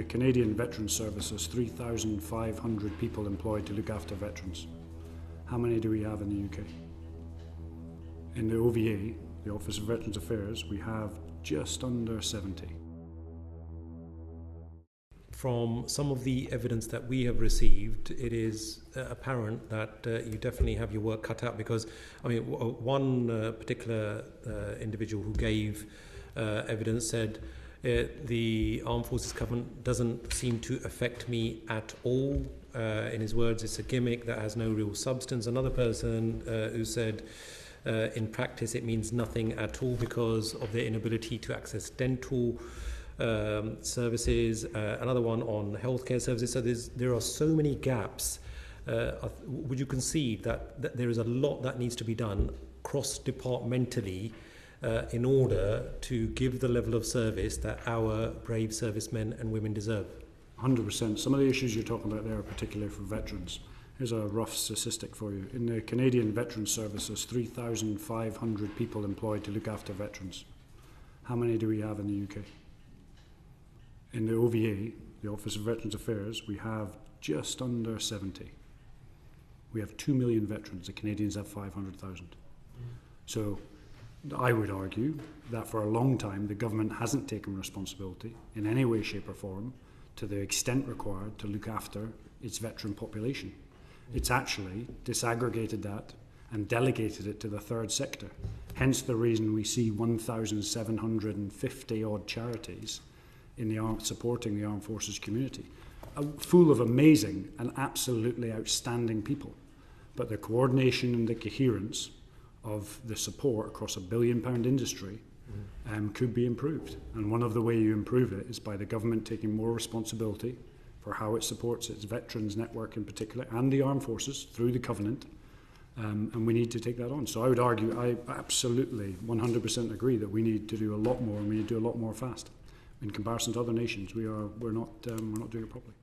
the Canadian Veterans Service, there's 3,500 people employed to look after veterans. How many do we have in the UK? In the OVA, the Office of Veterans Affairs, we have just under 70. From some of the evidence that we have received, it is apparent that you definitely have your work cut out, because, I mean, one particular individual who gave evidence said, the Armed Forces Covenant doesn't seem to affect me at all. In his words, it's a gimmick that has no real substance. Another person who said, in practice, it means nothing at all because of their inability to access dental services. Another one on healthcare services. So there are so many gaps. Would you concede that there is a lot that needs to be done cross-departmentally in order to give the level of service that our brave servicemen and women deserve? 100%. Some of the issues you're talking about there are particularly for veterans. Here's a rough statistic for you. In the Canadian Veterans Service, there's 3,500 people employed to look after veterans. How many do we have in the UK? In the OVA, the Office of Veterans Affairs, we have just under 70. We have 2 million veterans. The Canadians have 500,000. So I would argue that for a long time the government hasn't taken responsibility in any way, shape or form to the extent required to look after its veteran population. It's actually disaggregated that and delegated it to the third sector. Hence the reason we see 1,750 odd charities in the supporting the armed forces community, full of amazing and absolutely outstanding people. But the coordination and the coherence of the support across £1 billion industry could be improved. And one of the ways you improve it is by the government taking more responsibility for how it supports its veterans network in particular, and the armed forces through the Covenant. And we need to take that on. So I would argue, I absolutely 100% agree that we need to do a lot more, and we need to do a lot more fast. In comparison to other nations, we're not doing it properly.